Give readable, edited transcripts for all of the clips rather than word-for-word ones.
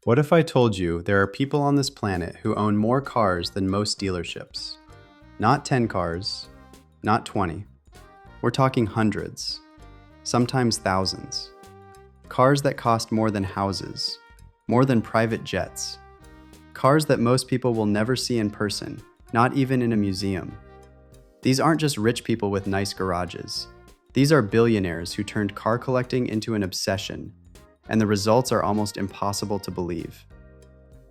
What if I told you there are people on this planet who own more cars than most dealerships? Not 10 cars, not 20. We're talking hundreds, sometimes thousands. Cars that cost more than houses, more than private jets. Cars that most people will never see in person, not even in a museum. These aren't just rich people with nice garages. These are billionaires who turned car collecting into an obsession, and the results are almost impossible to believe.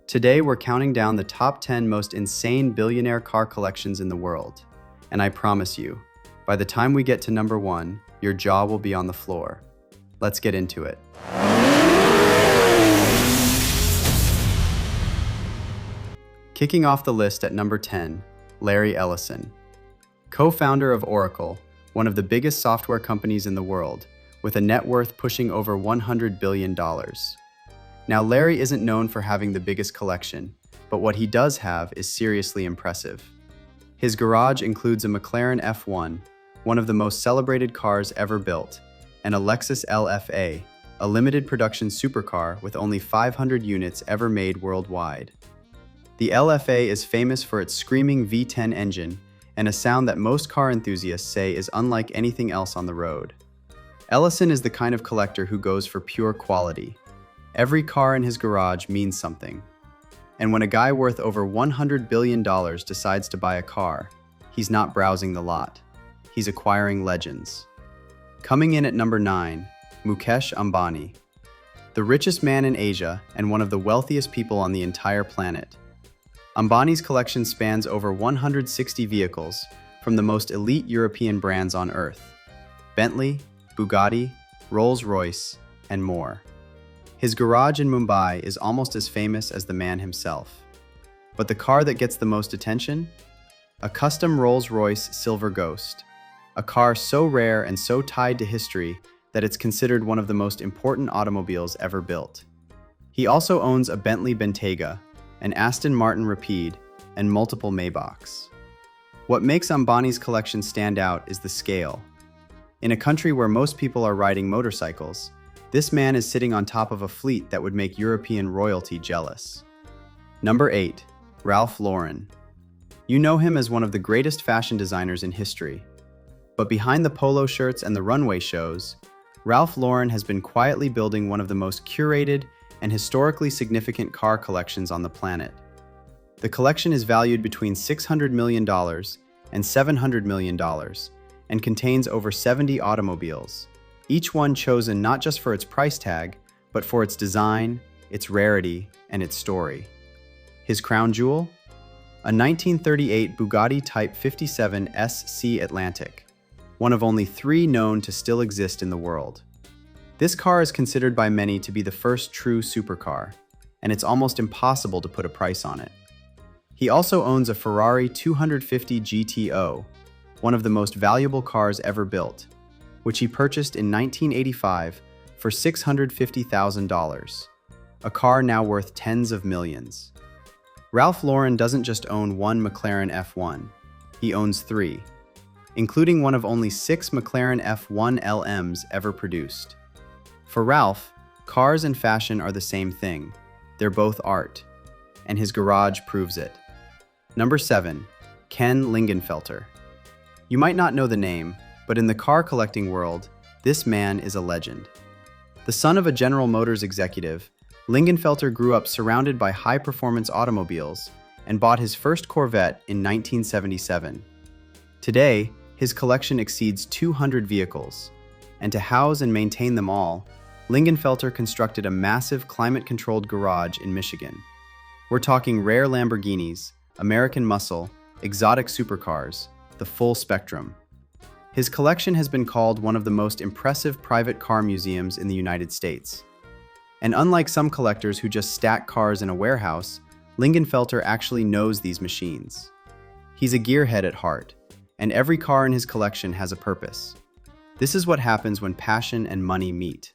Today, we're counting down the top 10 most insane billionaire car collections in the world. And I promise you, by the time we get to number 1, your jaw will be on the floor. Let's get into it. Kicking off the list at number 10, Larry Ellison. Co-founder of Oracle, one of the biggest software companies in the world, with a net worth pushing over $100 billion. Now, Larry isn't known for having the biggest collection, but what he does have is seriously impressive. His garage includes a McLaren F1, one of the most celebrated cars ever built, and a Lexus LFA, a limited production supercar with only 500 units ever made worldwide. The LFA is famous for its screaming V10 engine and a sound that most car enthusiasts say is unlike anything else on the road. Ellison is the kind of collector who goes for pure quality. Every car in his garage means something. And when a guy worth over $100 billion decides to buy a car, he's not browsing the lot. He's acquiring legends. Coming in at number 9, Mukesh Ambani. The richest man in Asia and one of the wealthiest people on the entire planet. Ambani's collection spans over 160 vehicles from the most elite European brands on Earth: Bentley, Bugatti, Rolls-Royce, and more. His garage in Mumbai is almost as famous as the man himself. But the car that gets the most attention? A custom Rolls-Royce Silver Ghost, a car so rare and so tied to history that it's considered one of the most important automobiles ever built. He also owns a Bentley Bentayga, an Aston Martin Rapide, and multiple Maybachs. What makes Ambani's collection stand out is the scale. In a country where most people are riding motorcycles, this man is sitting on top of a fleet that would make European royalty jealous. Number 8, Ralph Lauren. You know him as one of the greatest fashion designers in history. But behind the polo shirts and the runway shows, Ralph Lauren has been quietly building one of the most curated and historically significant car collections on the planet. The collection is valued between $600 million and $700 million and contains over 70 automobiles, each one chosen not just for its price tag, but for its design, its rarity, and its story. His crown jewel? A 1938 Bugatti Type 57 SC Atlantic, one of only 3 known to still exist in the world. This car is considered by many to be the first true supercar, and it's almost impossible to put a price on it. He also owns a Ferrari 250 GTO, one of the most valuable cars ever built, which he purchased in 1985 for $650,000, a car now worth tens of millions. Ralph Lauren doesn't just own one McLaren F1, he owns 3, including one of only 6 McLaren F1 LMs ever produced. For Ralph, cars and fashion are the same thing. They're both art, and his garage proves it. Number 7, Ken Lingenfelter. You might not know the name, but in the car collecting world, this man is a legend. The son of a General Motors executive, Lingenfelter grew up surrounded by high-performance automobiles and bought his first Corvette in 1977. Today, his collection exceeds 200 vehicles, and to house and maintain them all, Lingenfelter constructed a massive climate-controlled garage in Michigan. We're talking rare Lamborghinis, American muscle, exotic supercars, the full spectrum. His collection has been called one of the most impressive private car museums in the United States. And unlike some collectors who just stack cars in a warehouse, Lingenfelter actually knows these machines. He's a gearhead at heart, and every car in his collection has a purpose. This is what happens when passion and money meet.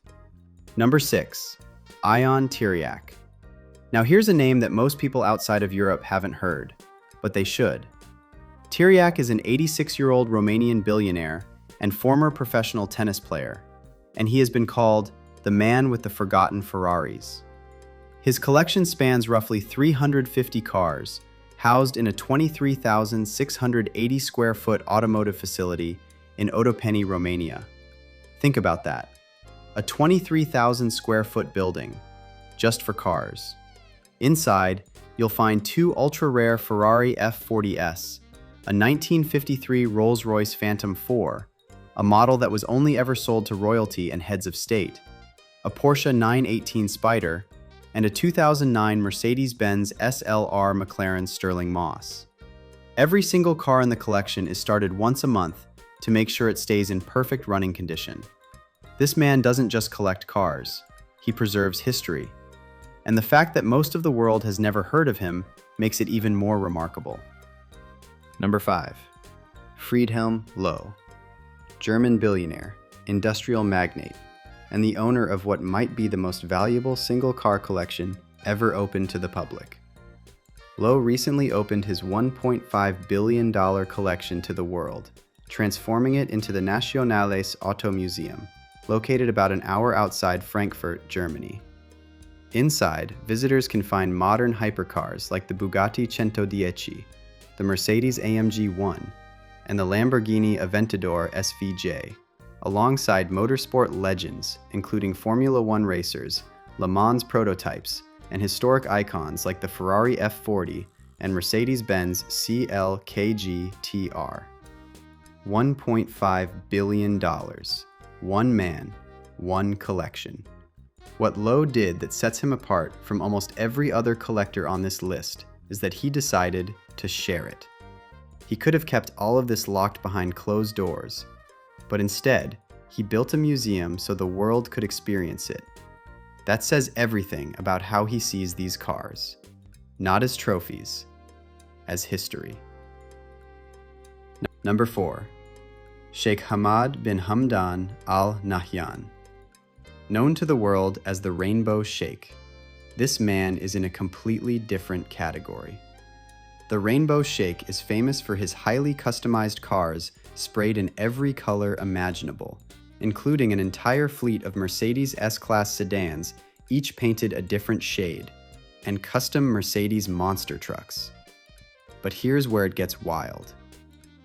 Number 6, Ion Tiriac. Now here's a name that most people outside of Europe haven't heard, but they should. Tiriac is an 86-year-old Romanian billionaire and former professional tennis player, and he has been called the man with the forgotten Ferraris. His collection spans roughly 350 cars, housed in a 23,680 square foot automotive facility in Otopeni, Romania. Think about that. A 23,000 square foot building, just for cars. Inside, you'll find two ultra-rare Ferrari F40S, a 1953 Rolls-Royce Phantom 4, a model that was only ever sold to royalty and heads of state, a Porsche 918 Spider, and a 2009 Mercedes-Benz SLR McLaren Sterling Moss. Every single car in the collection is started once a month to make sure it stays in perfect running condition. This man doesn't just collect cars, he preserves history. And the fact that most of the world has never heard of him makes it even more remarkable. Number 5. Friedhelm Loh. German billionaire, industrial magnate, and the owner of what might be the most valuable single car collection ever opened to the public. Loh recently opened his $1.5 billion collection to the world, transforming it into the Nationales Auto Museum, located about an hour outside Frankfurt, Germany. Inside, visitors can find modern hypercars like the Bugatti 110, the Mercedes-AMG 1, and the Lamborghini Aventador SVJ, alongside motorsport legends including Formula One racers, Le Mans prototypes, and historic icons like the Ferrari F40 and Mercedes-Benz CLKG TR. $1.5 billion. One man, one collection. What Loh did that sets him apart from almost every other collector on this list is that he decided to share it. He could have kept all of this locked behind closed doors, but instead, he built a museum so the world could experience it. That says everything about how he sees these cars. Not as trophies, as history. Number 4. Sheikh Hamad bin Hamdan Al Nahyan. Known to the world as the Rainbow Sheikh, this man is in a completely different category. The Rainbow Sheikh is famous for his highly customized cars sprayed in every color imaginable, including an entire fleet of Mercedes S-Class sedans, each painted a different shade, and custom Mercedes monster trucks. But here's where it gets wild.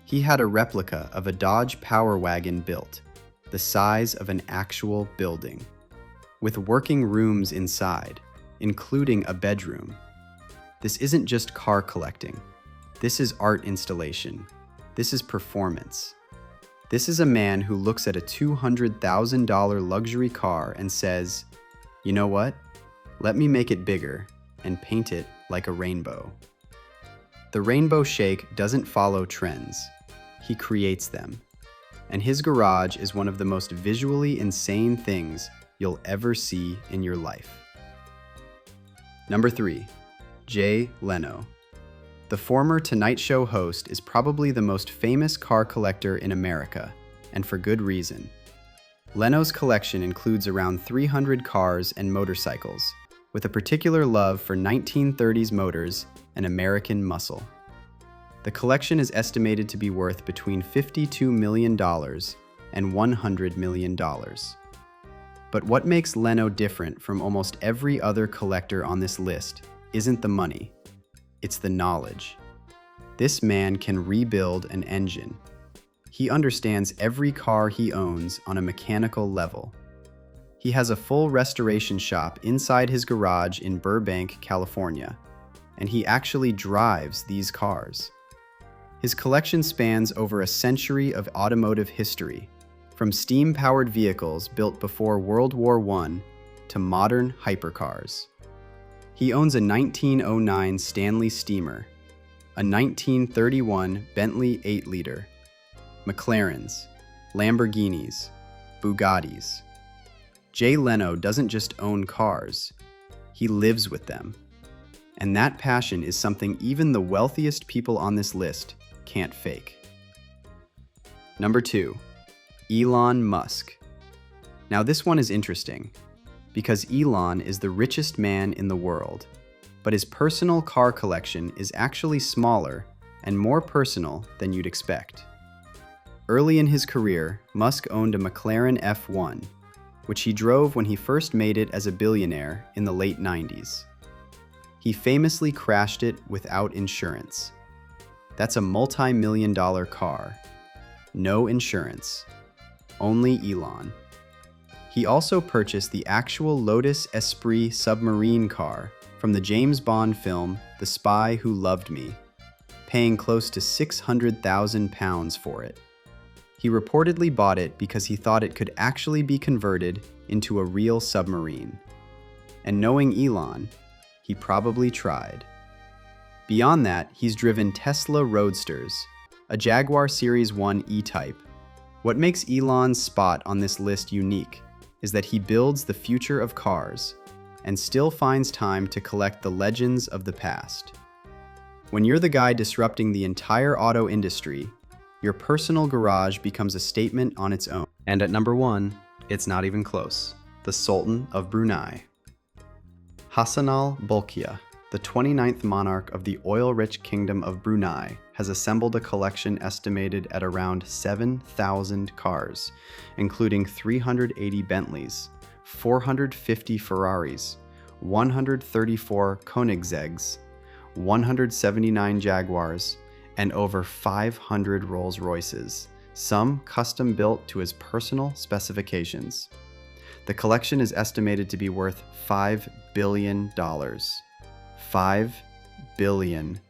He had a replica of a Dodge Power Wagon built, the size of an actual building, with working rooms inside, including a bedroom. This isn't just car collecting. This is art installation. This is performance. This is a man who looks at a $200,000 luxury car and says, "You know what? Let me make it bigger and paint it like a rainbow." The Rainbow Sheikh doesn't follow trends. He creates them. And his garage is one of the most visually insane things you'll ever see in your life. Number 3. Jay Leno. The former Tonight Show host is probably the most famous car collector in America, and for good reason. Leno's collection includes around 300 cars and motorcycles, with a particular love for 1930s motors and American muscle. The collection is estimated to be worth between $52 million and $100 million. But what makes Leno different from almost every other collector on this list isn't the money, it's the knowledge. This man can rebuild an engine. He understands every car he owns on a mechanical level. He has a full restoration shop inside his garage in Burbank, California, and he actually drives these cars. His collection spans over a century of automotive history, from steam-powered vehicles built before World War I to modern hypercars. He owns a 1909 Stanley Steamer, a 1931 Bentley 8-liter, McLarens, Lamborghinis, Bugattis. Jay Leno doesn't just own cars, he lives with them. And that passion is something even the wealthiest people on this list can't fake. Number 2. Elon Musk. Now this one is interesting, because Elon is the richest man in the world, but his personal car collection is actually smaller and more personal than you'd expect. Early in his career, Musk owned a McLaren F1, which he drove when he first made it as a billionaire in the late 90s. He famously crashed it without insurance. That's a multi-million-dollar car. No insurance. Only Elon. He also purchased the actual Lotus Esprit submarine car from the James Bond film The Spy Who Loved Me, paying close to £600,000 for it. He reportedly bought it because he thought it could actually be converted into a real submarine. And knowing Elon, he probably tried. Beyond that, he's driven Tesla Roadsters, a Jaguar Series 1 E-Type. What makes Elon's spot on this list unique is that he builds the future of cars and still finds time to collect the legends of the past. When you're the guy disrupting the entire auto industry, your personal garage becomes a statement on its own. And at number 1, it's not even close, the Sultan of Brunei. Hassanal Bolkiah, the 29th monarch of the oil-rich Kingdom of Brunei, has assembled a collection estimated at around 7,000 cars, including 380 Bentleys, 450 Ferraris, 134 Koenigsegg's, 179 Jaguars, and over 500 Rolls-Royces, some custom-built to his personal specifications. The collection is estimated to be worth $5 billion. $5 billion.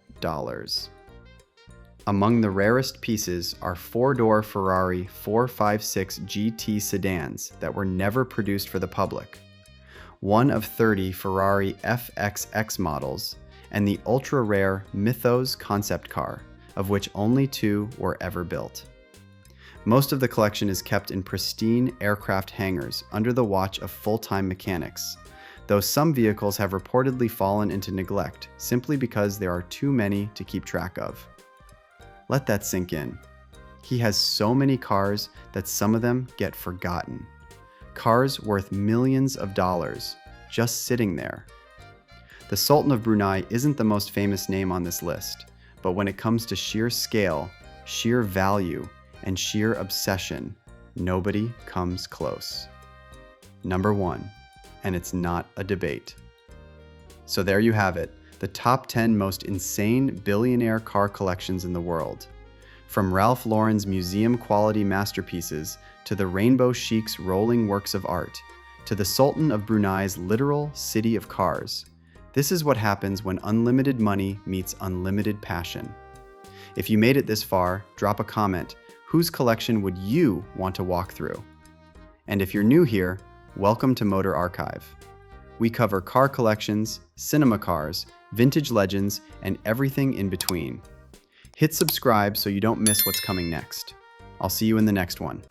Among the rarest pieces are four-door Ferrari 456 GT sedans that were never produced for the public, one of 30 Ferrari FXX models, and the ultra-rare Mythos concept car, of which only 2 were ever built. Most of the collection is kept in pristine aircraft hangars under the watch of full-time mechanics, though some vehicles have reportedly fallen into neglect simply because there are too many to keep track of. Let that sink in. He has so many cars that some of them get forgotten. Cars worth millions of dollars, just sitting there. The Sultan of Brunei isn't the most famous name on this list, but when it comes to sheer scale, sheer value, and sheer obsession, nobody comes close. Number 1, and it's not a debate. So there you have it, the top 10 most insane billionaire car collections in the world. From Ralph Lauren's museum-quality masterpieces to the Rainbow Chic's rolling works of art, to the Sultan of Brunei's literal city of cars. This is what happens when unlimited money meets unlimited passion. If you made it this far, drop a comment. Whose collection would you want to walk through? And if you're new here, welcome to Motor Archive. We cover car collections, cinema cars, vintage legends, and everything in between. Hit subscribe so you don't miss what's coming next. I'll see you in the next one.